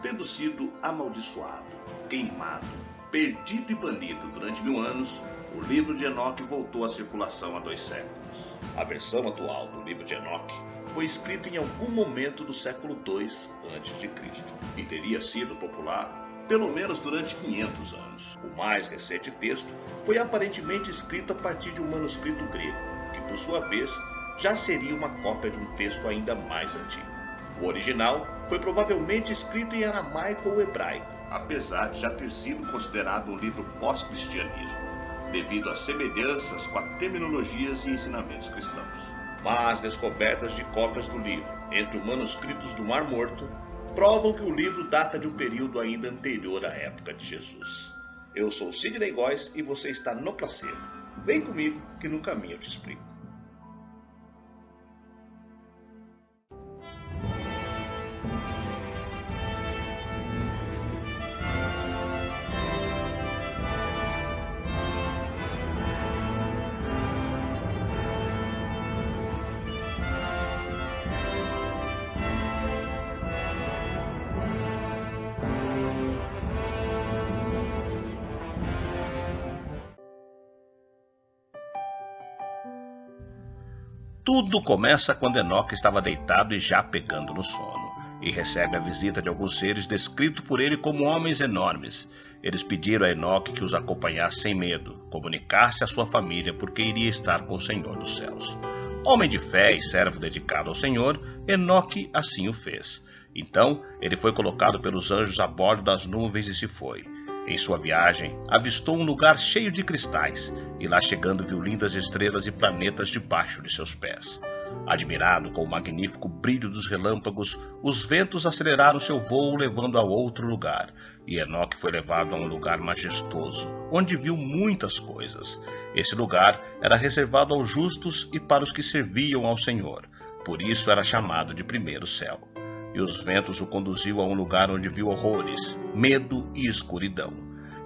tendo sido amaldiçoado, queimado, perdido e banido durante 1000 anos, o livro de Enoque voltou à circulação há 2 séculos. A versão atual do livro de Enoque foi escrita em algum momento do século II a.C. e teria sido popular pelo menos durante 500 anos. O mais recente texto foi aparentemente escrito a partir de um manuscrito grego, que por sua vez já seria uma cópia de um texto ainda mais antigo. O original foi provavelmente escrito em aramaico ou hebraico, apesar de já ter sido considerado um livro pós-cristianismo, devido às semelhanças com as terminologias e ensinamentos cristãos. Mas descobertas de cópias do livro entre os manuscritos do Mar Morto provam que o livro data de um período ainda anterior à época de Jesus. Eu sou Sidney Góes e você está no Placebo. Vem comigo que no caminho eu te explico. Tudo começa quando Enoque estava deitado e já pegando no sono, e recebe a visita de alguns seres descritos por ele como homens enormes. Eles pediram a Enoque que os acompanhasse sem medo, comunicasse à sua família porque iria estar com o Senhor dos céus. Homem de fé e servo dedicado ao Senhor, Enoque assim o fez. Então, ele foi colocado pelos anjos a bordo das nuvens e se foi. Em sua viagem, avistou um lugar cheio de cristais, e lá chegando viu lindas estrelas e planetas debaixo de seus pés. Admirado com o magnífico brilho dos relâmpagos, os ventos aceleraram seu voo levando a outro lugar, e Enoque foi levado a um lugar majestoso, onde viu muitas coisas. Esse lugar era reservado aos justos e para os que serviam ao Senhor, por isso era chamado de Primeiro Céu. E os ventos o conduziu a um lugar onde viu horrores, medo e escuridão.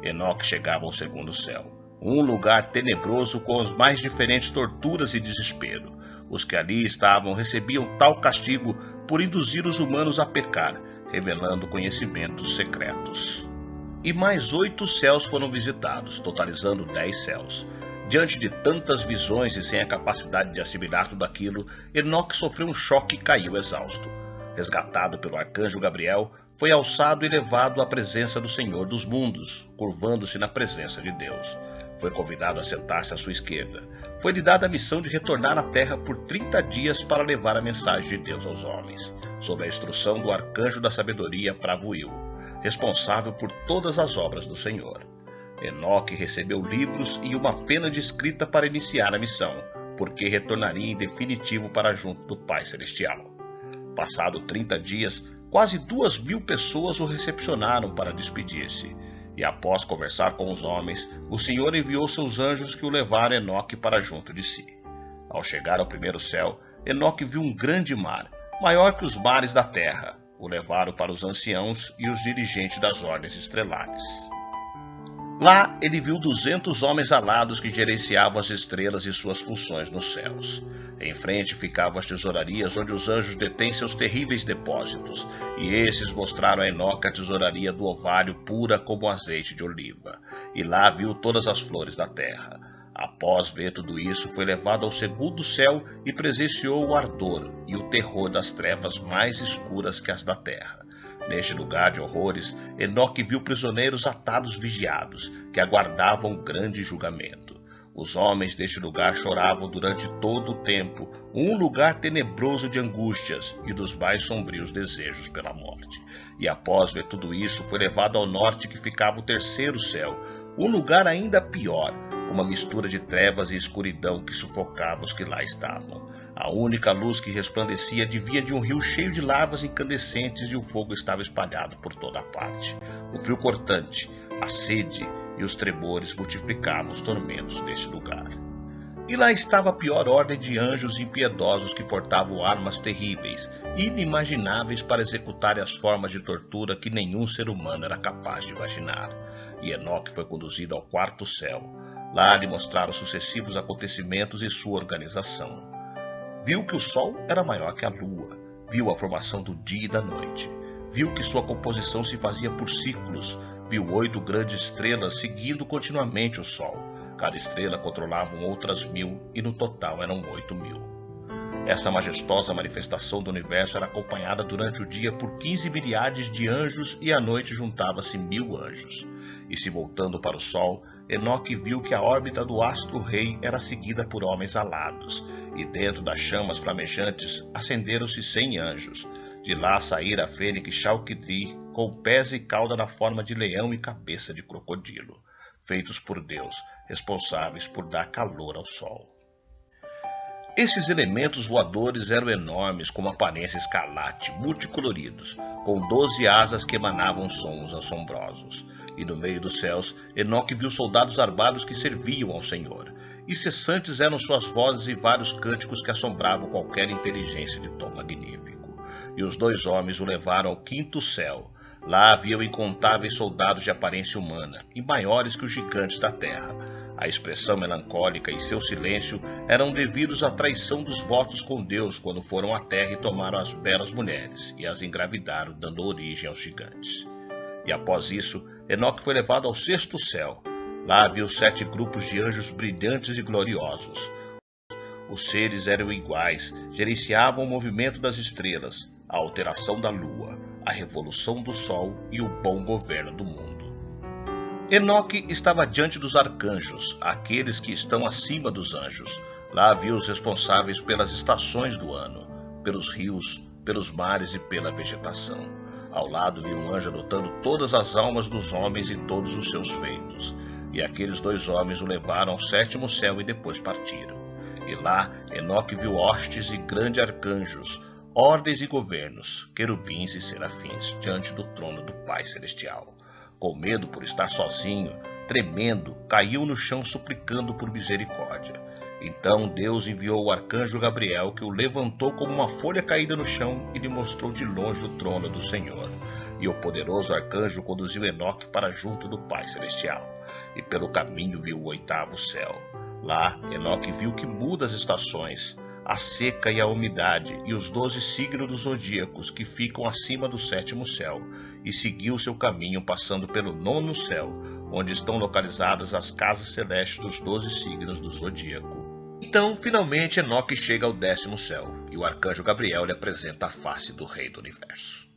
Enoque chegava ao segundo céu, um lugar tenebroso com as mais diferentes torturas e desespero. Os que ali estavam recebiam tal castigo por induzir os humanos a pecar, revelando conhecimentos secretos. E mais 8 céus foram visitados, totalizando 10 céus. Diante de tantas visões e sem a capacidade de assimilar tudo aquilo, Enoque sofreu um choque e caiu exausto. Resgatado pelo arcanjo Gabriel, foi alçado e levado à presença do Senhor dos mundos, curvando-se na presença de Deus. Foi convidado a sentar-se à sua esquerda. Foi-lhe dada a missão de retornar à terra por 30 dias para levar a mensagem de Deus aos homens, sob a instrução do arcanjo da sabedoria Pravuil, responsável por todas as obras do Senhor. Enoque recebeu livros e uma pena de escrita para iniciar a missão, porque retornaria em definitivo para junto do Pai Celestial. Passado 30 dias, quase 2.000 pessoas o recepcionaram para despedir-se. E após conversar com os homens, o Senhor enviou seus anjos que o levaram Enoque para junto de si. Ao chegar ao primeiro céu, Enoque viu um grande mar, maior que os mares da terra. O levaram para os anciãos e os dirigentes das ordens estrelares. Lá ele viu 200 homens alados que gerenciavam as estrelas e suas funções nos céus. Em frente ficavam as tesourarias onde os anjos detêm seus terríveis depósitos, e esses mostraram a Enoque a tesouraria do ovário pura como azeite de oliva, e lá viu todas as flores da terra. Após ver tudo isso, foi levado ao segundo céu e presenciou o ardor e o terror das trevas mais escuras que as da terra. Neste lugar de horrores, Enoque viu prisioneiros atados vigiados, que aguardavam o grande julgamento. Os homens deste lugar choravam durante todo o tempo, um lugar tenebroso de angústias e dos mais sombrios desejos pela morte. E após ver tudo isso, foi levado ao norte que ficava o terceiro céu, um lugar ainda pior, uma mistura de trevas e escuridão que sufocava os que lá estavam. A única luz que resplandecia advinha de um rio cheio de lavas incandescentes e o fogo estava espalhado por toda a parte. O frio cortante, a sede e os tremores multiplicavam os tormentos desse lugar. E lá estava a pior ordem de anjos impiedosos que portavam armas terríveis, inimagináveis para executarem as formas de tortura que nenhum ser humano era capaz de imaginar. E Enoque foi conduzido ao quarto céu. Lá lhe mostraram os sucessivos acontecimentos e sua organização. Viu que o sol era maior que a lua, viu a formação do dia e da noite, viu que sua composição se fazia por ciclos, viu 8 grandes estrelas seguindo continuamente o Sol. Cada estrela controlava outras 1000 e no total eram 8000. Essa majestosa manifestação do universo era acompanhada durante o dia por 15 milhares de anjos e à noite juntava-se 1000 anjos. E se voltando para o Sol, Enoque viu que a órbita do astro-rei era seguida por homens alados, e dentro das chamas flamejantes acenderam-se 100 anjos. De lá saíra a fênix Chalkidri, com pés e cauda na forma de leão e cabeça de crocodilo, feitos por Deus, responsáveis por dar calor ao Sol. Esses elementos voadores eram enormes, com uma aparência escarlate, multicoloridos, com 12 asas que emanavam sons assombrosos. E no meio dos céus, Enoque viu soldados armados que serviam ao Senhor. Incessantes eram suas vozes e vários cânticos que assombravam qualquer inteligência de tão magnífico. E os 2 homens o levaram ao 5º céu. Lá haviam incontáveis soldados de aparência humana, e maiores que os gigantes da terra. A expressão melancólica e seu silêncio eram devidos à traição dos votos com Deus quando foram à terra e tomaram as belas mulheres e as engravidaram, dando origem aos gigantes. E após isso, Enoque foi levado ao 6º céu. Lá viu 7 grupos de anjos brilhantes e gloriosos. Os seres eram iguais, gerenciavam o movimento das estrelas, a alteração da lua, a revolução do sol e o bom governo do mundo. Enoque estava diante dos arcanjos, aqueles que estão acima dos anjos. Lá viu os responsáveis pelas estações do ano, pelos rios, pelos mares e pela vegetação. Ao lado viu um anjo anotando todas as almas dos homens e todos os seus feitos. E aqueles 2 homens o levaram ao 7º céu e depois partiram. E lá Enoque viu hostes e grandes arcanjos, ordens e governos, querubins e serafins, diante do trono do Pai Celestial. Com medo por estar sozinho, tremendo, caiu no chão suplicando por misericórdia. Então Deus enviou o arcanjo Gabriel, que o levantou como uma folha caída no chão e lhe mostrou de longe o trono do Senhor. E o poderoso arcanjo conduziu Enoque para junto do Pai Celestial. E pelo caminho viu o 8º céu. Lá Enoque viu que muda as estações, a seca e a umidade, e os 12 signos dos zodíacos que ficam acima do 7º céu, e seguiu seu caminho passando pelo 9º céu, onde estão localizadas as casas celestes dos 12 signos do zodíaco. Então, finalmente, Enoque chega ao 10º céu, e o arcanjo Gabriel lhe apresenta a face do Rei do Universo.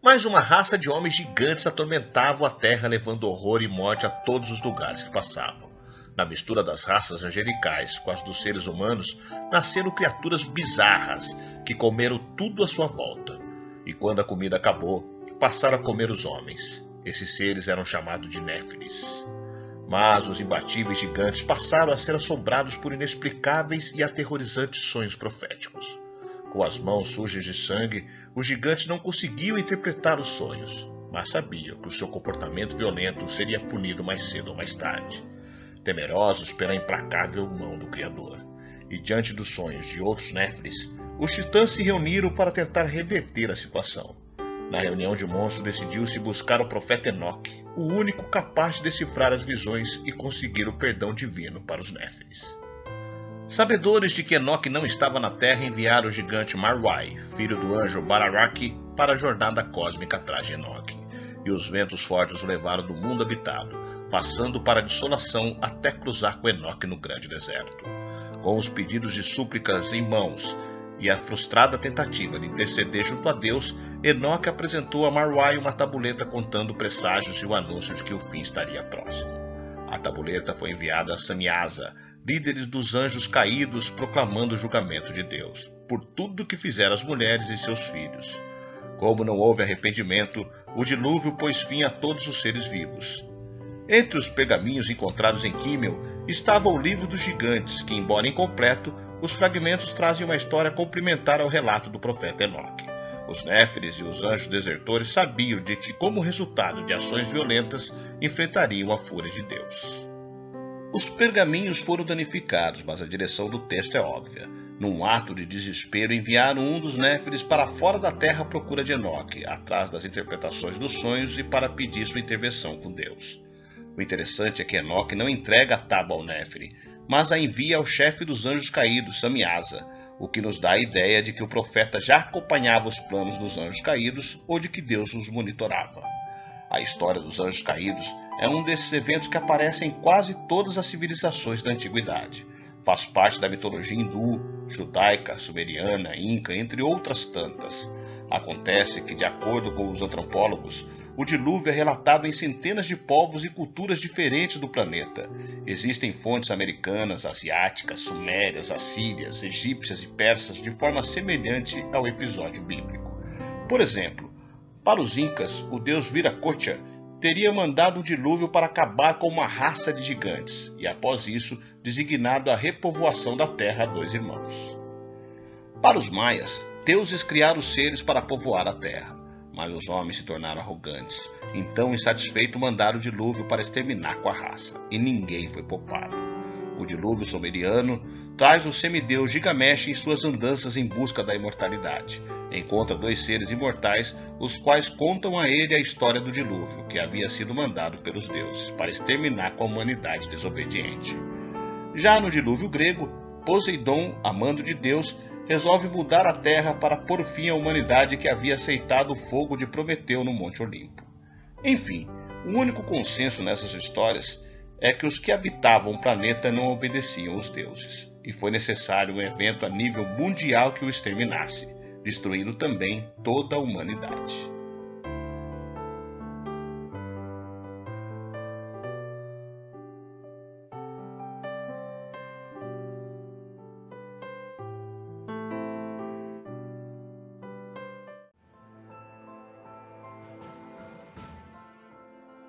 Mas uma raça de homens gigantes atormentavam a terra, levando horror e morte a todos os lugares que passavam. Na mistura das raças angelicais com as dos seres humanos, nasceram criaturas bizarras que comeram tudo à sua volta. E quando a comida acabou, passaram a comer os homens. Esses seres eram chamados de Néfilis. Mas os imbatíveis gigantes passaram a ser assombrados por inexplicáveis e aterrorizantes sonhos proféticos. Com as mãos sujas de sangue, os gigantes não conseguiam interpretar os sonhos, mas sabiam que o seu comportamento violento seria punido mais cedo ou mais tarde. Temerosos pela implacável mão do Criador, e diante dos sonhos de outros Néfilis, os titãs se reuniram para tentar reverter a situação. Na reunião de monstros decidiu-se buscar o profeta Enoque, o único capaz de decifrar as visões e conseguir o perdão divino para os Néfilis. Sabedores de que Enoque não estava na Terra, enviaram o gigante Marwai, filho do anjo Bararaki, para a jornada cósmica atrás de Enoque. E os ventos fortes o levaram do mundo habitado, passando para a desolação até cruzar com Enoque no grande deserto. Com os pedidos de súplicas em mãos e a frustrada tentativa de interceder junto a Deus, Enoque apresentou a Marwai uma tabuleta contando presságios e o anúncio de que o fim estaria próximo. A tabuleta foi enviada a Samiasa, líderes dos anjos caídos, proclamando o julgamento de Deus, por tudo que fizeram as mulheres e seus filhos. Como não houve arrependimento, o dilúvio pôs fim a todos os seres vivos. Entre os pergaminhos encontrados em Kímel estava o livro dos gigantes, que, embora incompleto, os fragmentos trazem uma história complementar ao relato do profeta Enoque. Os Néfilis e os anjos desertores sabiam de que, como resultado de ações violentas, enfrentariam a fúria de Deus. Os pergaminhos foram danificados, mas a direção do texto é óbvia. Num ato de desespero, enviaram um dos Néfilis para fora da terra à procura de Enoque, atrás das interpretações dos sonhos e para pedir sua intervenção com Deus. O interessante é que Enoque não entrega a tábua ao Néfili, mas a envia ao chefe dos anjos caídos, Samiasa, o que nos dá a ideia de que o profeta já acompanhava os planos dos anjos caídos ou de que Deus os monitorava. A história dos anjos caídos é um desses eventos que aparecem em quase todas as civilizações da antiguidade. Faz parte da mitologia hindu, judaica, sumeriana, inca, entre outras tantas. Acontece que, de acordo com os antropólogos, o dilúvio é relatado em centenas de povos e culturas diferentes do planeta. Existem fontes americanas, asiáticas, sumérias, assírias, egípcias e persas de forma semelhante ao episódio bíblico. Por exemplo, para os incas, o deus Viracocha teria mandado um dilúvio para acabar com uma raça de gigantes e, após isso, designado a repovoação da terra a 2 irmãos. Para os maias, deuses criaram seres para povoar a terra, mas os homens se tornaram arrogantes. Então, insatisfeito, mandaram o dilúvio para exterminar com a raça, e ninguém foi poupado. O dilúvio sumeriano traz o semideus Gilgamesh em suas andanças em busca da imortalidade. Encontra 2 seres imortais, os quais contam a ele a história do dilúvio, que havia sido mandado pelos deuses, para exterminar com a humanidade desobediente. Já no dilúvio grego, Poseidon, amando de Deus, resolve mudar a terra para pôr fim à humanidade que havia aceitado o fogo de Prometeu no Monte Olimpo. Enfim, o único consenso nessas histórias é que os que habitavam o planeta não obedeciam os deuses, e foi necessário um evento a nível mundial que o exterminasse, destruindo também toda a humanidade.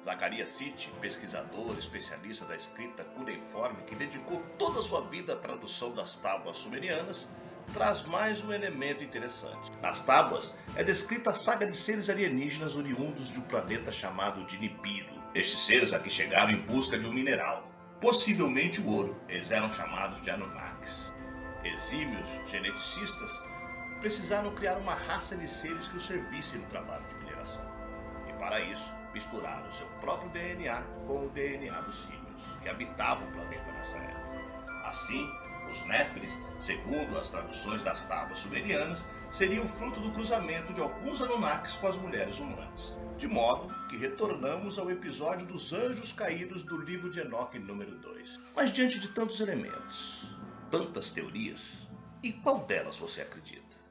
Zacarias Sitchin, pesquisador, especialista da escrita cuneiforme que dedicou toda a sua vida à tradução das tábuas sumerianas, traz mais um elemento interessante. Nas tábuas é descrita a saga de seres alienígenas oriundos de um planeta chamado de Nibiru. Estes seres aqui chegaram em busca de um mineral, possivelmente o ouro. Eles eram chamados de Anunnakis. Exímios geneticistas precisaram criar uma raça de seres que os servissem no trabalho de mineração. E para isso, misturaram seu próprio DNA com o DNA dos símios, que habitavam o planeta nessa época. Assim, os Néfilis, segundo as traduções das tábuas sumerianas, seriam fruto do cruzamento de alguns Anunnakis com as mulheres humanas. De modo que retornamos ao episódio dos anjos caídos do livro de Enoque número 2. Mas diante de tantos elementos, tantas teorias, em qual delas você acredita?